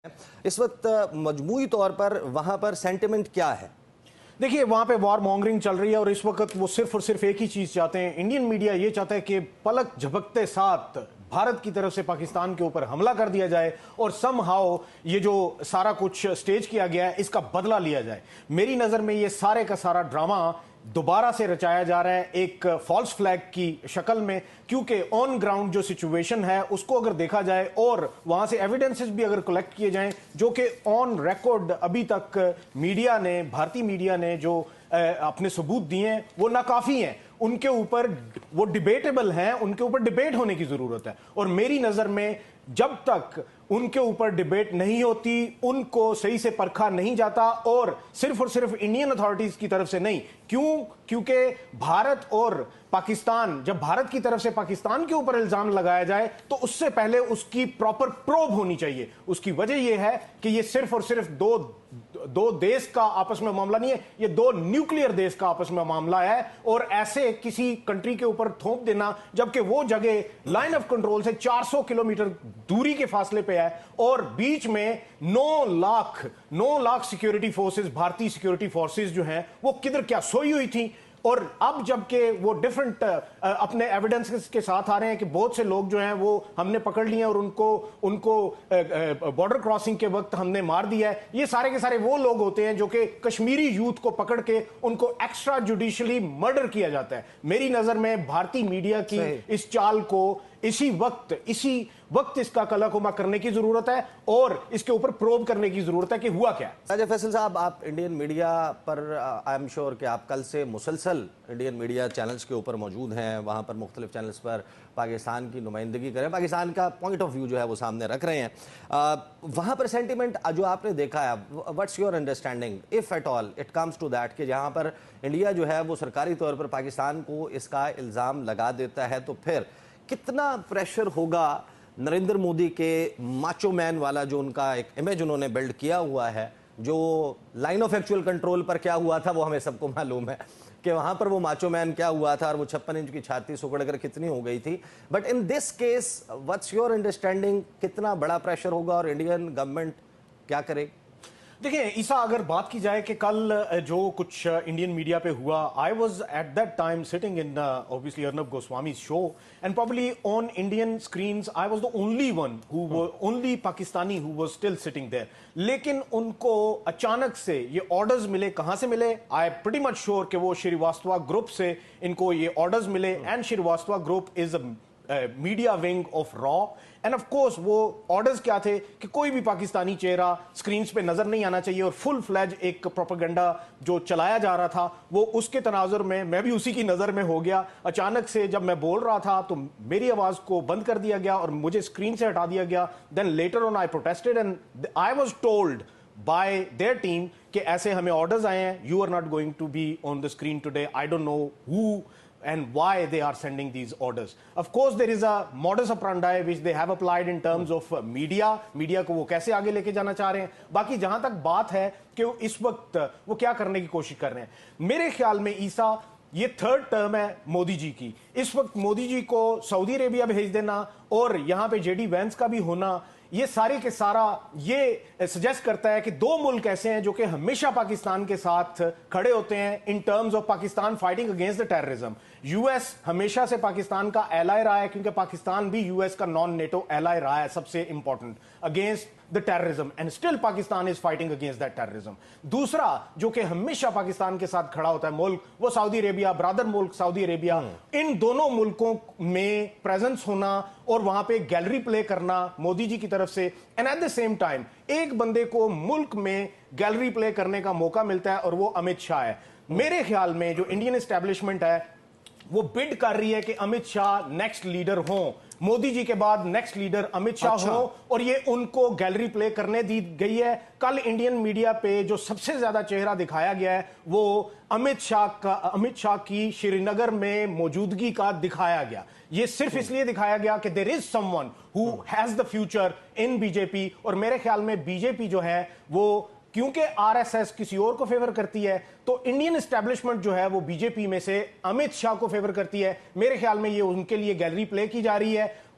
اس وقت مجموعی طور پر وہاں پر سینٹیمنٹ کیا ہے؟ دیکھیے وہاں پہ وار مونگرنگ چل رہی ہے اور اس وقت وہ صرف اور صرف ایک ہی چیز چاہتے ہیں. انڈین میڈیا یہ چاہتا ہے کہ پلک جھپکتے ساتھ بھارت کی طرف سے پاکستان کے اوپر حملہ کر دیا جائے اور سم ہاؤ یہ جو سارا کچھ سٹیج کیا گیا ہے اس کا بدلہ لیا جائے. میری نظر میں یہ سارے کا سارا ڈرامہ دوبارہ سے رچایا جا رہا ہے ایک فالس فلیگ کی شکل میں، کیونکہ آن گراؤنڈ جو سچویشن ہے اس کو اگر دیکھا جائے اور وہاں سے ایویڈنسز بھی اگر کلیکٹ کیے جائیں جو کہ آن ریکارڈ ابھی تک میڈیا نے، بھارتی میڈیا نے جو اپنے ثبوت دیے ہیں وہ ناکافی ہیں. ان کے اوپر وہ ڈیبیٹیبل ہیں، ان کے اوپر ڈیبیٹ ہونے کی ضرورت ہے. اور میری نظر میں جب تک ان کے اوپر ڈیبیٹ نہیں ہوتی، ان کو صحیح سے پرکھا نہیں جاتا، اور صرف انڈین اتھارٹیز کی طرف سے نہیں. کیونکہ بھارت اور پاکستان، جب بھارت کی طرف سے پاکستان کے اوپر الزام لگایا جائے تو اس سے پہلے اس کی پراپر پروب ہونی چاہیے. اس کی وجہ یہ ہے کہ یہ صرف اور صرف دو دیش کا آپس میں معاملہ نہیں ہے، یہ دو نیوکلیئر دیش کا آپس میں معاملہ ہے. اور ایسے کسی کنٹری کے اوپر تھوپ دینا جبکہ وہ جگہ لائن آف کنٹرول سے 400 کلومیٹر دوری کے فاصلے پہ ہے اور بیچ میں 9 لاکھ سیکیورٹی فورسز، بھارتی سیکیورٹی فورسز جو ہیں وہ کدھر کیا سوئی ہوئی تھیں. اور اب جب کہ وہ ڈیفرنٹ اپنے ایویڈنس کے ساتھ آ رہے ہیں کہ بہت سے لوگ جو ہیں وہ ہم نے پکڑ لیے اور ان کو بارڈر کراسنگ کے وقت ہم نے مار دیا ہے. یہ سارے کے سارے وہ لوگ ہوتے ہیں جو کہ کشمیری یوتھ کو پکڑ کے ان کو ایکسٹرا جوڈیشلی مرڈر کیا جاتا ہے. میری نظر میں بھارتی میڈیا کی اس چال کو اسی وقت اس کا کلا کما کرنے کی ضرورت ہے اور اس کے اوپر پروب کرنے کی ضرورت ہے کہ ہوا کیا. راجہ فیصل صاحب، آپ Indian media per I am sure کہ آپ کل سے مسلسل انڈین میڈیا چینلز کے اوپر موجود ہیں، وہاں پر مختلف چینلز پر پاکستان کی نمائندگی کریں، پاکستان کا پوائنٹ آف ویو جو ہے وہ سامنے رکھ رہے ہیں. وہاں پر سینٹیمنٹ جو آپ نے دیکھا ہے، what's your understanding of at all it comes to that, کہ جہاں پر انڈیا جو ہے وہ سرکاری طور پر پاکستان کو اس کا الزام لگا دیتا ہے تو پھر کتنا پریشر ہوگا نریندر مودی کے ماچو مین والا جو ان کا ایک امیج انہوں نے بلڈ کیا ہوا ہے، جو لائن آف ایکچوئل کنٹرول پر کیا ہوا تھا وہ ہمیں سب کو معلوم ہے کہ وہاں پر وہ ماچو مین کیا ہوا تھا اور وہ 56 انچ کی چھاتی سکڑ کر کتنی ہو گئی تھی. But in this case what's your understanding, کتنا بڑا پریشر ہوگا اور انڈین گورنمنٹ کیا کرے؟ دیکھیں عیسیٰ، اگر بات کی جائے کہ کل جو کچھ انڈین میڈیا پہ ہوا، I was at that time sitting in obviously Arnab گوسوامی's show and probably on Indian screens I was the only Pakistani who was still sitting there. لیکن ان کو اچانک سے یہ آرڈرز ملے. کہاں سے ملے؟ I pretty much sure کہ وہ شریواستوا گروپ سے ان کو یہ آرڈرز ملے and Shrivastava group is a media wing of را. اینڈ آف کورس وہ آرڈرز کیا تھے کہ کوئی بھی پاکستانی چہرہ سکرینز پہ نظر نہیں آنا چاہیے، اور فل فلیج ایک پروپیگنڈا جو چلایا جا رہا تھا وہ اس کے تناظر میں بھی اسی کی نظر میں ہو گیا. اچانک سے جب میں بول رہا تھا تو میری آواز کو بند کر دیا گیا اور مجھے سکرین سے ہٹا دیا گیا. Then later on I protested and I was told by their team کہ ایسے ہمیں آرڈرز آئے ہیں، you are not going to be on the screen today. I don't know who and why they are sending these orders. Of course there is a modus operandi which they have applied in terms of media کو وہ کیسے آگے لے کے جانا چاہ رہے ہیں. باقی جہاں تک بات ہے کہ اس وقت وہ کیا کرنے کی کوشش کر رہے ہیں، میرے خیال میں عیسیٰ یہ تھرڈ ٹرم ہے مودی جی کی. اس وقت مودی جی کو سعودی عربیہ بھیج دینا اور یہاں پہ جے ڈی وینس کا بھی ہونا، یہ سارے کے سارا یہ سجیسٹ کرتا ہے کہ دو ملک ایسے ہیں جو کہ ہمیشہ پاکستان کے ساتھ کھڑے ہوتے ہیں in terms of Pakistan fighting against the terrorism. U S ہمیشہ سے پاکستان کا ایلائی رہا ہے، کیونکہ پاکستان بھی یو ایس کا نان نیٹو ایلائی رہا ہے سب سے important against the terrorism, and still Pakistan is fighting against that terrorism. دوسرا جو کہ ہمیشہ پاکستان کے ساتھ کھڑا ہوتا ہے ملک، وہ سعودی عربیہ، برادر ملک سعودی عربیہ. ان دونوں ملکوں میں پریزنس ہونا اور وہاں پہ گیلری پلے کرنا مودی جی کی طرف سے، and at the same time ایک بندے کو ملک میں گیلری پلے کرنے کا موقع ملتا ہے اور وہ امت شاہ ہے. میرے خیال میں جو انڈین اسٹیبلشمنٹ ہے وہ بڈ کر رہی ہے کہ امت شاہ نیکسٹ لیڈر ہوں، مودی جی کے بعد نیکسٹ لیڈر امت شاہ ہوں، اور یہ ان کو گیلری پلے کرنے دی گئی ہے. کل انڈین میڈیا پہ جو سب سے زیادہ چہرہ دکھایا گیا ہے وہ امت شاہ کی شری نگر میں موجودگی کا دکھایا گیا. یہ صرف اس لیے دکھایا گیا کہ there is someone who has the future in BJP. اور میرے خیال میں بی جے پی جو ہے وہ کیونکہ آر ایس ایس کسی اور کو فیور کرتی ہے تو انڈین اسٹیبلشمنٹ جو ہے وہ بی جے پی میں سے امت شاہ کو فیور کرتی ہے. میرے خیال میں یہ ان کے لیے گیلری پلے کی جا رہی ہے.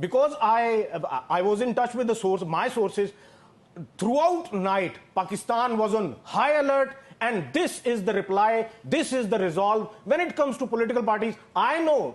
because I was in touch with my sources. Throughout night, Pakistan was on high alert, and this is the reply, this is the resolve. When it comes to political parties, I know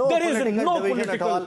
no political division at all.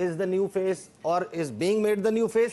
is the new face or is being made the new face?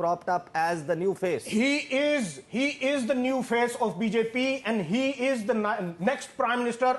propped up as the new face? He is the new face of BJP and he is the next prime minister